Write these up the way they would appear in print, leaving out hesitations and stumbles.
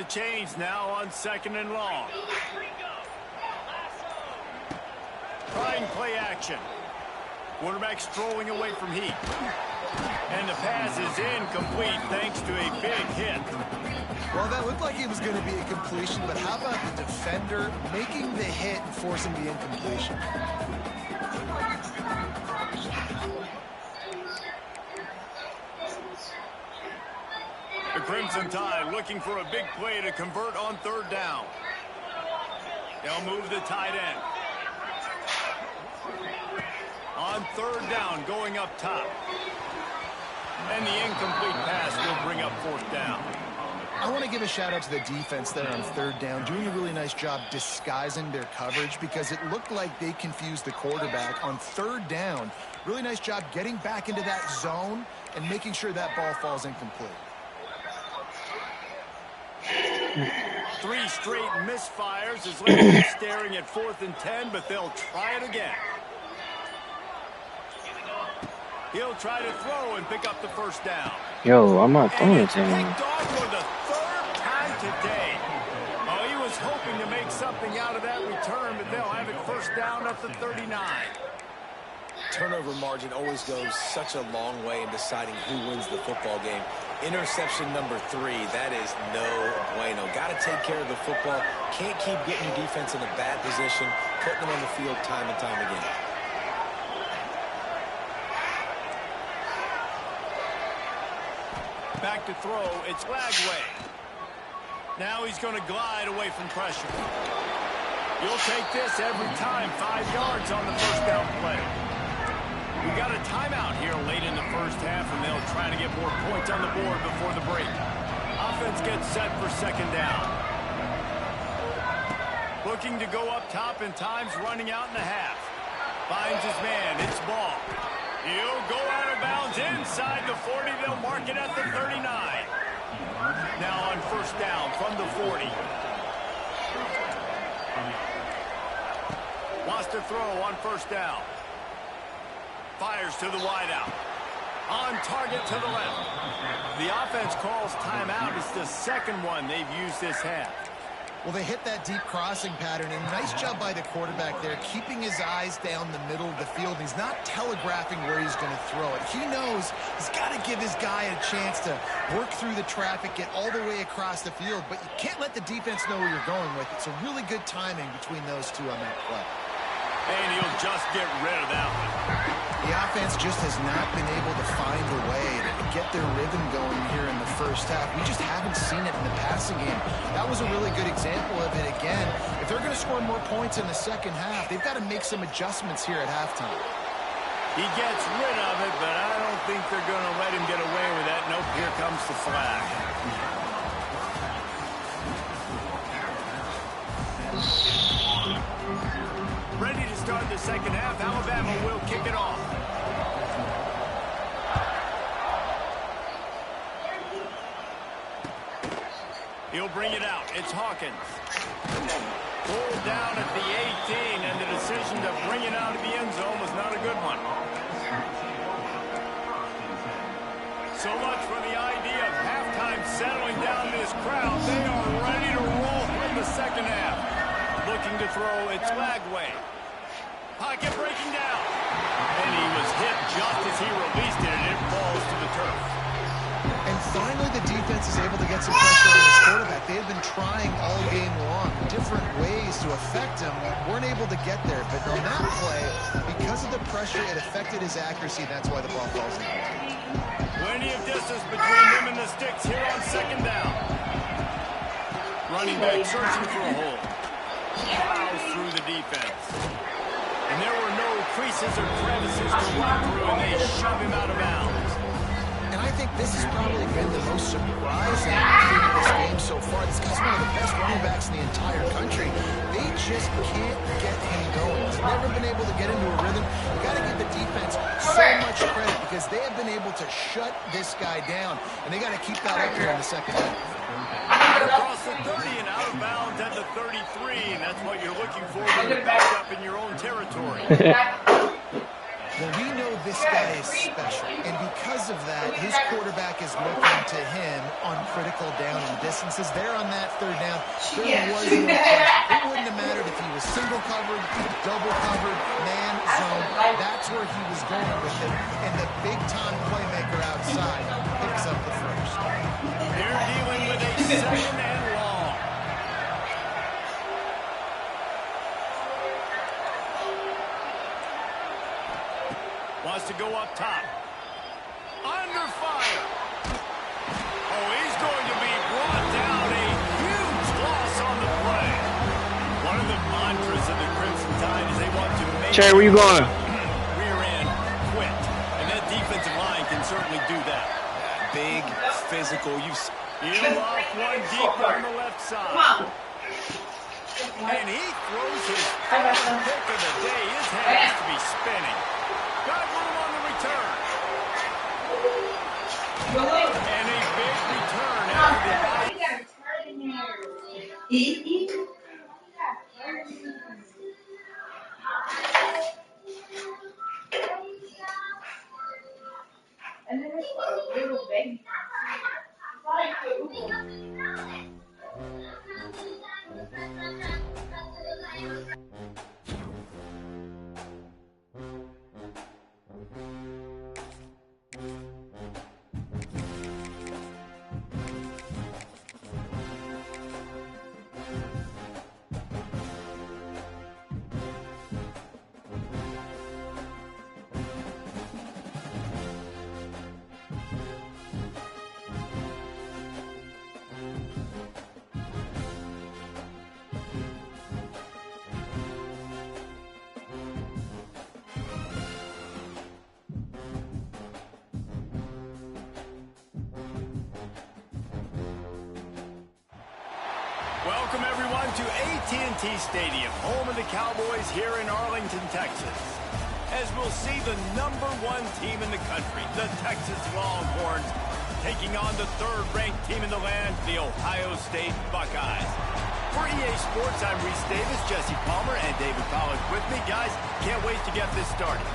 the change now on 2nd and long. Trying play action. Quarterback strolling away from heat. And the pass is incomplete thanks to a big hit. Well, that looked like it was going to be a completion, but how about the defender making the hit and forcing the incompletion? The Crimson Tide looking for a big play to convert on 3rd down. They'll move the tight end. On 3rd down, going up top. And the incomplete pass will bring up 4th down. I want to give a shout out to the defense there on 3rd down, doing a really nice job disguising their coverage because it looked like they confused the quarterback on 3rd down. Really nice job getting back into that zone and making sure that ball falls incomplete. 3 straight misfires is left them staring at 4th and 10, but they'll try it again. He'll try to throw and pick up the 1st down. Yo, I'm not throwing it And it's to him. picked off for the 3rd time today. Oh, he was hoping to make something out of that return, but they'll have it 1st down at the 39. Turnover margin always goes such a long way in deciding who wins the football game. Interception number 3, that is no bueno. Got to take care of the football. Can't keep getting your defense in a bad position, putting them on the field time and time again. Back to throw, it's Lagway. Now he's going to glide away from pressure. You'll take this every time, 5 yards on the 1st down play. We got a timeout here late in the 1st half, and they'll try to get more points on the board before the break. Offense gets set for 2nd down. Looking to go up top, and time's running out in the half. Finds his man, it's Ball. He'll go out of bounds inside the 40. They'll mark it at the 39. Now on 1st down from the 40. Wants to throw on 1st down. Fires to the wideout. On target to the left. The offense calls timeout. It's the 2nd one they've used this half. Well, they hit that deep crossing pattern, and nice job by the quarterback there, keeping his eyes down the middle of the field. He's not telegraphing where he's going to throw it. He knows he's got to give his guy a chance to work through the traffic, get all the way across the field, but you can't let the defense know where you're going with it. So really good timing between those two on that play. And he'll just get rid of that one. The offense just has not been able to find a way to get their rhythm going here in the 1st half. We just haven't seen it in the passing game. That was a really good example of it again. If they're going to score more points in the 2nd half, they've got to make some adjustments here at halftime. He gets rid of it, but I don't think they're going to let him get away with that. Nope, here comes the flag. Ready to start the 2nd half. Alabama will kick it off. He'll bring it out. It's Hawkins. Pulled down at the 18, and the decision to bring it out of the end zone was not a good one. So much for the idea of halftime settling down this crowd. They are ready to roll in the 2nd half. Looking to throw, it's Lagway. Pocket breaking down. And he was hit just as he released it, and it falls to the turf. And finally, the defense is able to get some pressure on this quarterback. They have been trying all game long, different ways to affect him. Weren't able to get there, but on that play, because of the pressure, it affected his accuracy. That's why the ball falls in. Plenty of distance between him and the sticks here on 2nd down. Running back searching for a hole. Plows through the defense. And there were no creases or crevices to run through, and they shove him out of bounds. And I think this has probably been the most surprising thing in this game so far. This guy's one of the best running backs in the entire country. They just can't get him going. He's never been able to get into a rhythm. You got to give the defense so much credit because they have been able to shut this guy down, and they got to keep that up here in the 2nd half. Across the 30 and out of bounds at the 33, and that's what you're looking for when you're backed up in your own territory. Well, we know this guy is special, and because of that, his quarterback is looking to him on critical down and distances. There on that third down, there was no question. It wouldn't have mattered if he was single covered, double covered, man, zone. That's where he was going with it. And the big-time playmaker outside picks up the first. They're dealing with a second and long. Wants to go up top. Under fire. Oh, he's going to be brought down. A huge loss on the play. One of the mantras of the Crimson Tide is they want to make... Cherry, where you going? Rear end, quit. And that defensive line can certainly do that. Big, physical. You off one deep on the left side. And he throws his first pick of the day. His head has to be spinning. Got room on the return. And a big return after and then there's a little baby. Welcome, everyone, to AT&T Stadium, home of the Cowboys here in Arlington, Texas. As we'll see the #1 team in the country, the Texas Longhorns, taking on the third-ranked team in the land, the Ohio State Buckeyes. For EA Sports, I'm Reese Davis, Jesse Palmer, and David Pollack with me. Guys, can't wait to get this started.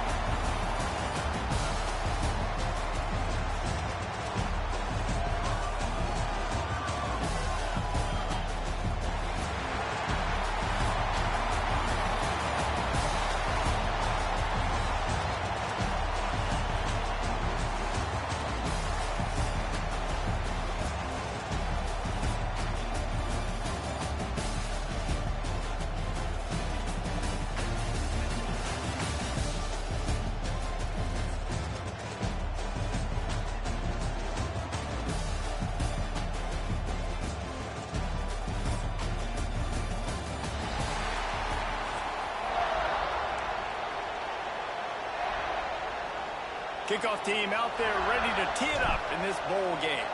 Kickoff team out there ready to tee it up in this bowl game.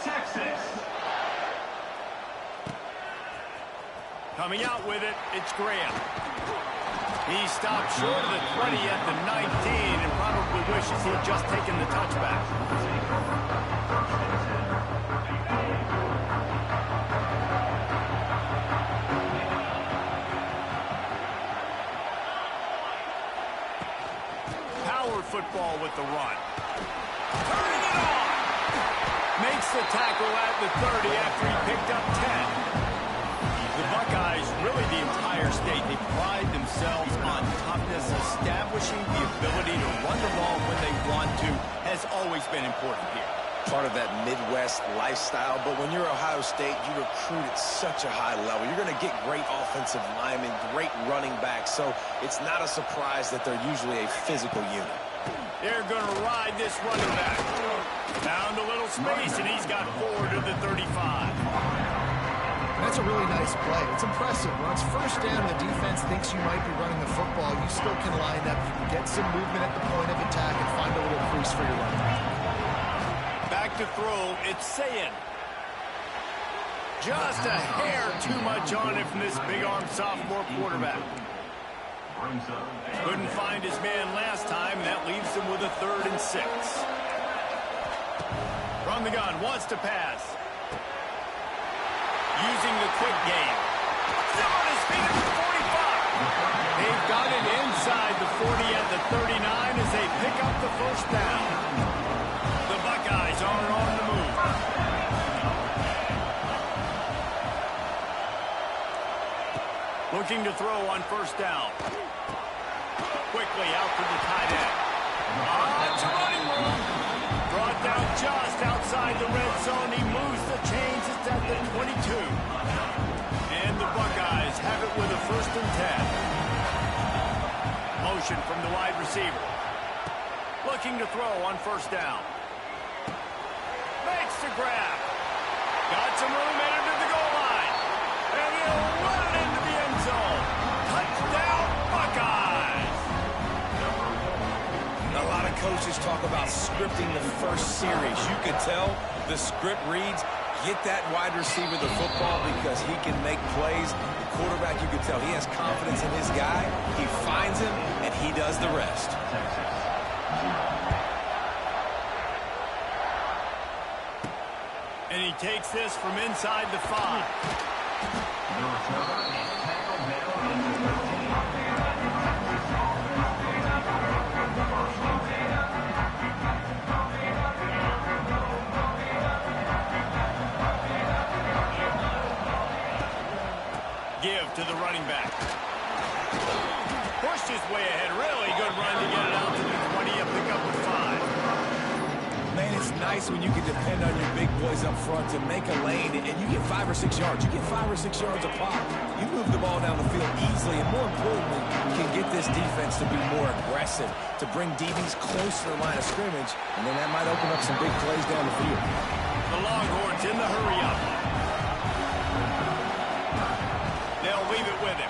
Texas. Coming out with it, it's Graham. He stopped short of the 20 at the 19 and probably wishes he'd just taken the touchback. Football with the run. Turning it on. Makes the tackle at the 30 after he picked up 10. The Buckeyes, really the entire state, they pride themselves on toughness. Establishing the ability to run the ball when they want to has always been important here. Part of that Midwest lifestyle, but when you're Ohio State, you recruit at such a high level. You're going to get great offensive linemen, great running backs, so it's not a surprise that they're usually a physical unit. They're going to ride this running back. Found a little space, and he's got 4 to the 35. That's a really nice play. It's impressive. When it's first down, the defense thinks you might be running the football. You still can line up. You can get some movement at the point of attack and find a little crease for your running back. Back to throw, it's Sayin. Just a hair too much on it from this big-arm sophomore quarterback. Couldn't find his man last time, and that leaves him with a 3rd and 6. From the gun, wants to pass. Using the quick game. Still on his feet at the 45. They've got it inside the 40 at the 39 as they pick up the first down. The Looking to throw on first down. Quickly out to the tight end. It's a running move. Brought down just outside the red zone. He moves the chains. It's at the 22. And the Buckeyes have it with a 1st and 10. Motion from the wide receiver. Looking to throw on first down. Makes the grab. Got some room headed to the goal line. And he'll run it into the end zone. Touchdown, Buckeyes. A lot of coaches talk about scripting the first series. You could tell the script reads, get that wide receiver the football because he can make plays. The quarterback, you can tell he has confidence in his guy. He finds him, and he does the rest. And he takes this from inside the 5. Give to the running back. Pushed his way ahead. Really good run to get it out to the 20. A pickup of 5. Man, it's nice when you can depend on your big boys up front to make a lane, and you get 5 or 6 yards. You get 5 or 6 yards a pop. You move the ball down the field easily, and more importantly, can get this defense to be more aggressive, to bring DBs close to the line of scrimmage, and then that might open up some big plays down the field. The Longhorns in the hurry-up. They'll leave it with him.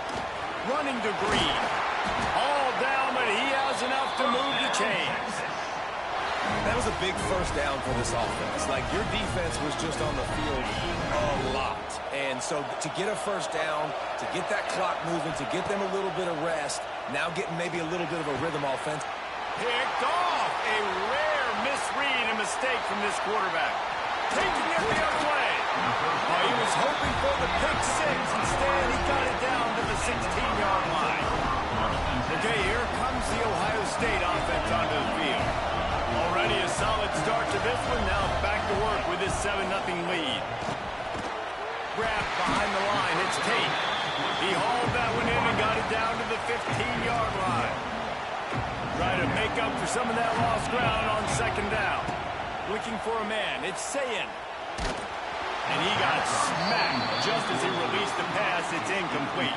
Running to Green. All down, but he has enough to move the chains. That was a big first down for this offense. Like, your defense was just on the field a lot. And so to get a first down, to get that clock moving, to get them a little bit of rest, now getting maybe a little bit of a rhythm offense. Picked off. A rare misread and mistake from this quarterback. Taking it the other way. Oh, he was hoping for the pick 6. Instead, he got it down to the 16-yard line. Okay, here comes the Ohio State offense onto the field. Already a solid start to this one. Now back to work with this 7-0 lead. Grab behind the line. It's Tate. He hauled that one in and got it down to the 15-yard line. Try to make up for some of that lost ground on second down. Looking for a man. It's Sayin. And he got smacked just as he released the pass. It's incomplete.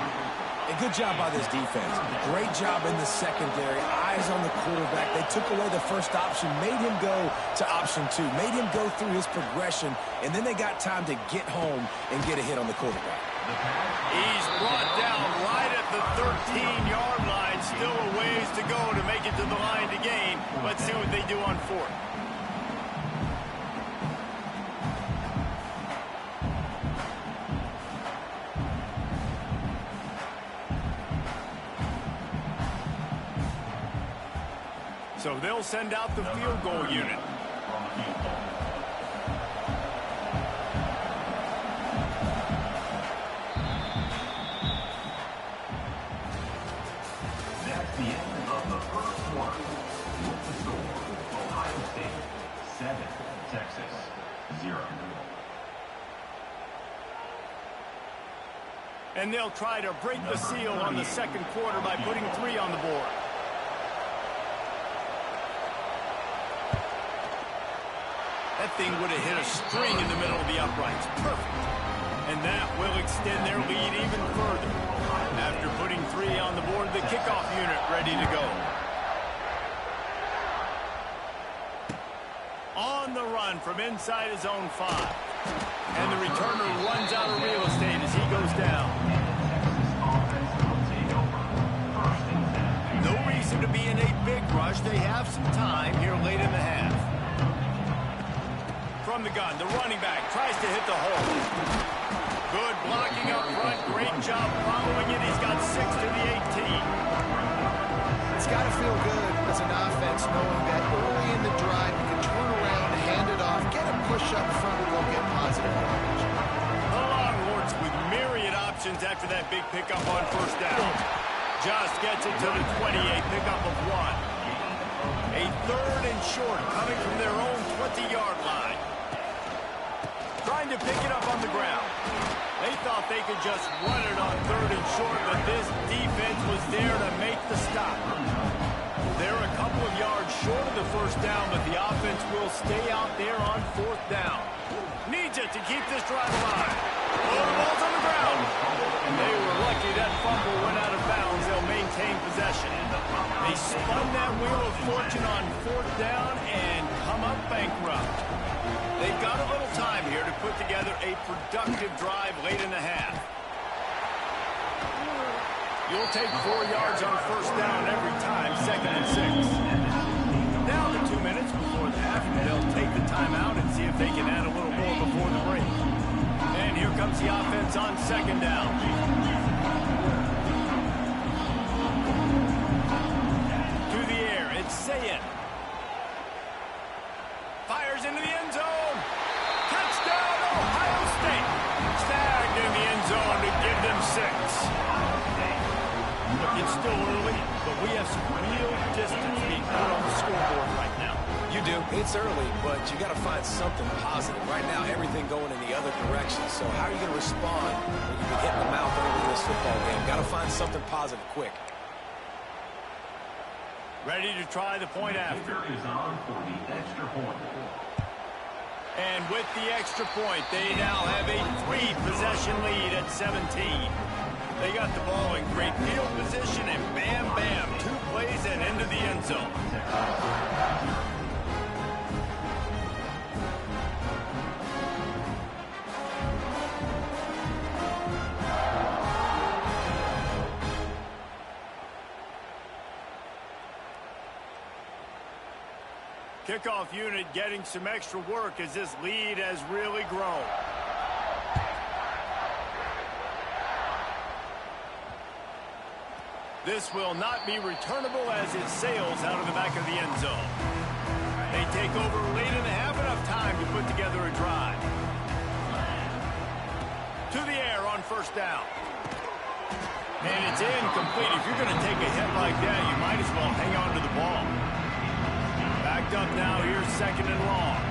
A good job by this defense. Great job in the secondary. Eyes on the quarterback. They took away the first option, made him go to option 2, made him go through his progression, and then they got time to get home and get a hit on the quarterback. He's brought down right at the 13-yard line. Still a ways to go to make it to the line to gain. Let's see what they do on 4th. So they'll send out the field goal unit. That's the end of the first quarter. With the score, Ohio State 7, Texas 0. And they'll try to break the seal on the second quarter by putting 3 on the board. That thing would have hit a string in the middle of the uprights. Perfect. And that will extend their lead even further. After putting 3 on the board, the kickoff unit ready to go. On the run from inside his own 5. And the returner runs out of real estate as he goes down. No reason to be in a big rush. They have some time here late in the half. From the gun, the running back tries to hit the hole. Good blocking up front. Great job following it. He's got 6 to the 18. It's got to feel good as an offense knowing that early in the drive you can turn around, hand it off, get a push up front, and go get positive yardage. The Longhorns with myriad options after that big pickup on first down. Just gets it to the 28, pickup of 1. A 3rd and short coming from their own 20-yard line. Trying to pick it up on the ground. They thought they could just run it on 3rd and short, but this defense was there to make the stop. They're a couple of yards short of the first down, but the offense will stay out there on 4th down. Needs it to keep this drive alive. Oh, the ball's on the ground. And they were lucky that fumble went out of bounds. They'll maintain possession. They spun that wheel of fortune on 4th down and come up bankrupt. They've got a little time here to put together a productive drive late in the half. You'll take 4 yards on 1st down every time, 2nd and 6. Down to 2 minutes before the half, they'll take the timeout and see if they can add a little more before the break. And here comes the offense on 2nd down. To the air, it's Sayin. Fires into the end zone. Touchdown, Ohio State. Snagged in the end zone to give them 6. Look, it's still early, but we have some real distance being put on the scoreboard right now. You do. It's early, but you got to find something positive. Right now, everything going in the other direction. So how are you going to respond when you've been hitting the mouth early in this football game? Got to find something positive quick. Ready to try the point after. Is on for the extra point. And with the extra point, they now have a 3-possession lead at 17. They got the ball in great field position, and bam, bam, 2 plays and into the end zone. Kickoff unit getting some extra work as this lead has really grown. This will not be returnable as it sails out of the back of the end zone. They take over late in the half, enough time to put together a drive. To the air on 1st down. And it's incomplete. If you're going to take a hit like that, you might as well hang on to the ball. Backed up now, here's 2nd and long.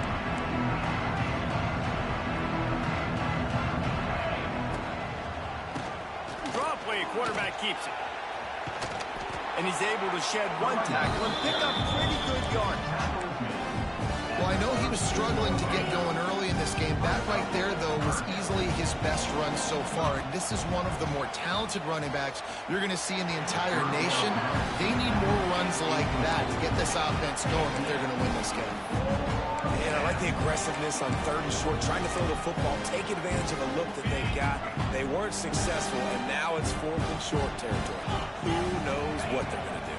Draw play, quarterback keeps it. And he's able to shed 1 tackle and pick up pretty good yardage. Well, I know he was struggling to get going early in this game. That right there, though, was easily his best run so far. And this is one of the more talented running backs you're going to see in the entire nation. They need more runs like that to get this offense going if they're going to win this game. And I like the aggressiveness on 3rd and short, trying to throw the football, take advantage of a look that they've got. They weren't successful, and now it's 4th and short territory. Who knows what they're going to do?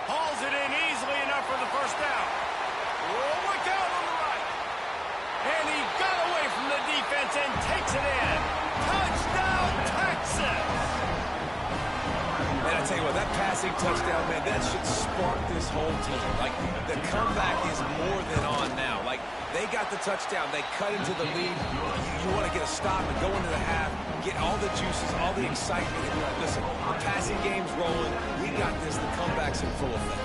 Hauls it in easily enough for the 1st down. Oh, look out on the right. And he got away from the defense and takes it in. Touchdown, Texas! Man, I tell you what, that passing touchdown, man, that should spark this whole team. Like, the comeback is more than on now. Like, they got the touchdown. They cut into the lead. You want to get a stop and go into the half, get all the juices, all the excitement. And you're like, listen, the passing game's rolling. We got this. The comeback's in full effect.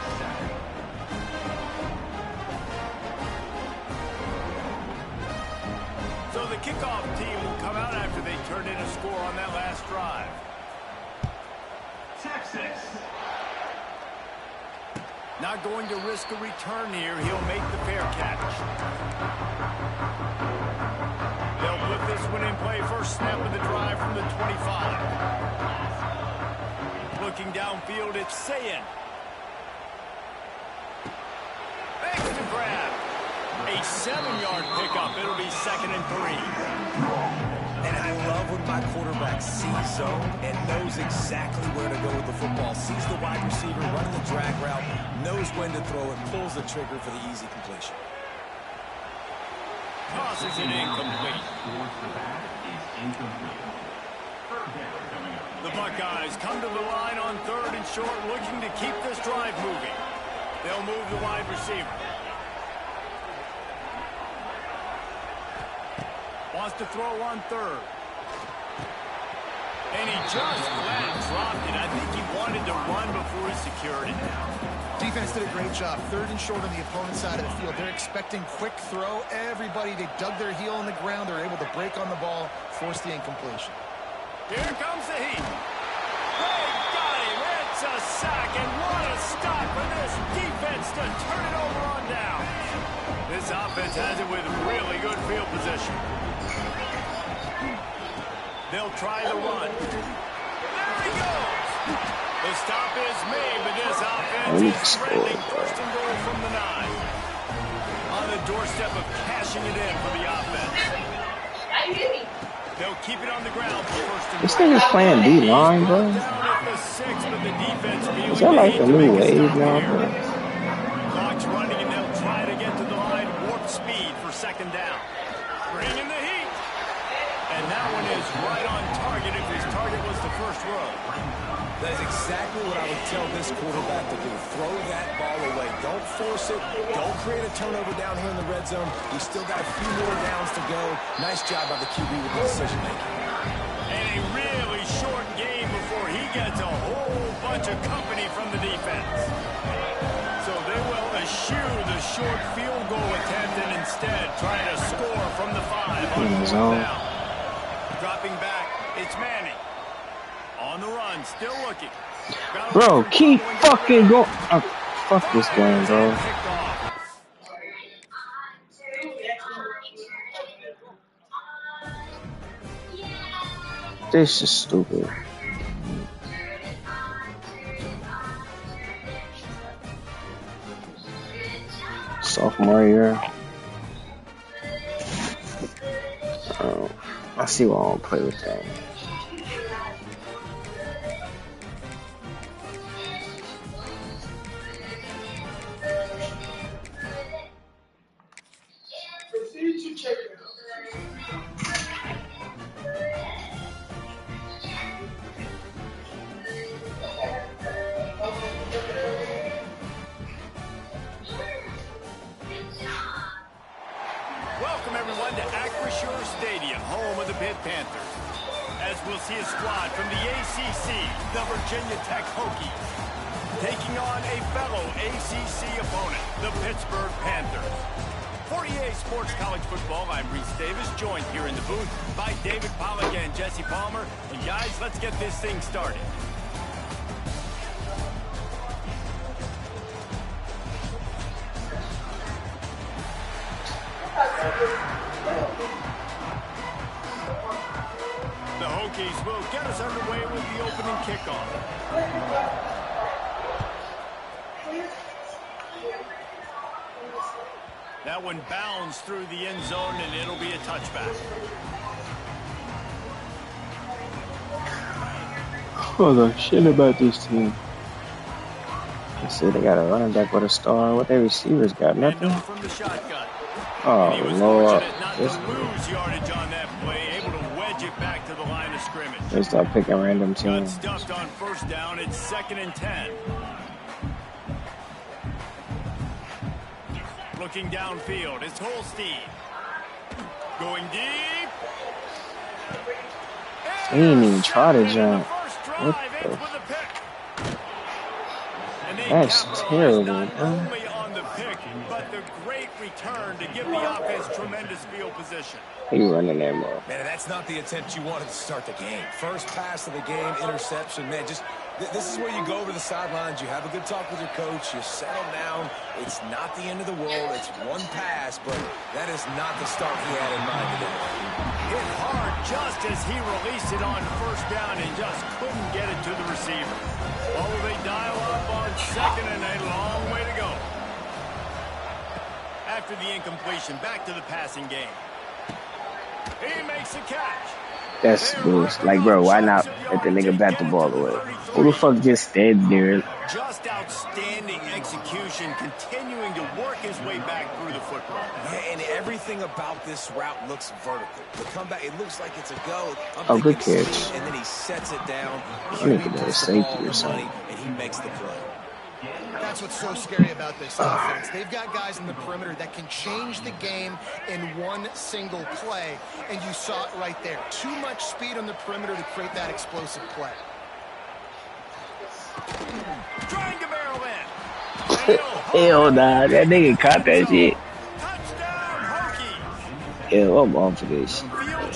So the kickoff team will come out after they turn in a score on that last drive. Texas. Not going to risk a return here. He'll make the fair catch. They'll put this one in play. First snap of the drive from the 25. Looking downfield, it's Sayin. Makes the grab. A 7-yard pickup. It'll be 2nd and 3. And I love when my quarterback sees zone and knows exactly where to go with the football. Sees the wide receiver running the drag route, knows when to throw it, pulls the trigger for the easy completion. Tosses it incomplete. The Buckeyes come to the line on 3rd and short, looking to keep this drive moving. They'll move the wide receiver. Wants to throw on 3rd. And he just flat dropped it. I think he wanted to run before he secured it. Defense did a great job. 3rd and short on the opponent's side of the field. They're expecting quick throw. Everybody, they dug their heel on the ground. They're able to break on the ball, force the incompletion. Here comes the heat. They got him. It's a sack, and what a stop for this defense to turn it over on down. This offense has it with really good field position. They'll try the run. There he goes. The stop is made, but this offense is threatening 1st and goal from the 9. On the doorstep of cashing it in for the offense. They'll keep it on the ground for 1st and goal. This nigga's playing D-line, bro. Is that like a new wave now, bro? Clock's running, and they'll try to get to the line. Warp speed for 2nd down. Bringing the heat. And that one is right on target if his target was the 1st row. That is exactly what I would tell this quarterback to do. Throw that ball away. Don't force it. Don't create a turnover down here in the red zone. We still got a few more downs to go. Nice job by the QB with the decision making. And a really short game before he gets a whole bunch of company from the defense. So they will eschew the short field goal attempt and instead try to score from the 5 on 4th down. Dropping back, it's Manning. On the run, still looking. Bro, keep fucking going. Fuck this game, bro. This is stupid. Sophomore year. I see why I don't play with that. Welcome, everyone, to Acrisure Stadium, home of the Pitt Panthers. As we'll see a squad from the ACC, the Virginia Tech Hokies, taking on a fellow ACC opponent, the Pittsburgh Panthers. For EA Sports College Football, I'm Reese Davis, joined here in the booth by David Pollack and Jesse Palmer. And guys, let's get this thing started. The Hokies will get us underway with the opening kickoff. That one bounds through the end zone, and it'll be a touchback. Hold on, shit about this team. They said they got a running back with a star. What their receivers got? Nothing? From the shotgun. Oh, Lord. Not to lose yardage on that play, able to wedge it back to the line of scrimmage. They start picking random Got teams. stuffed on 1st down. It's 2nd and 10. Looking downfield, it's Holstein. Going deep. He didn't even try to jump. What the? That's terrible, bro. Only on the pick, but the great return to give the offense tremendous field position. He running that ball. Man, that's not the attempt you wanted to start the game. First pass of the game, interception. Man, just this is where you go over the sidelines. You have a good talk with your coach. You settle down. It's not the end of the world. It's one pass, but that is not the start he had in mind today. Hit hard just as he released it on 1st down and just couldn't get it to the receiver. Oh, they dial up on 2nd and a long way to go. After the incompletion, back to the passing game. He makes a catch. That's bullshit. Like, bro, why not let the nigga bat the ball away? Who the fuck just stands there? Just outstanding execution, continuing to work his way back through the football. Yeah, and everything about this route looks vertical. The comeback, it looks like it's a go. Oh, good catch. And then he sets it down. I think it was safety or something. And he makes the play. That's what's so scary about this offense. They've got guys in the perimeter that can change the game in one single play, and you saw it right there. Too much speed on the perimeter to create that explosive play. Trying to barrel in. Hell nah, that nigga caught that shit. Touchdown, Hokies. Hell, I'm on for this. Field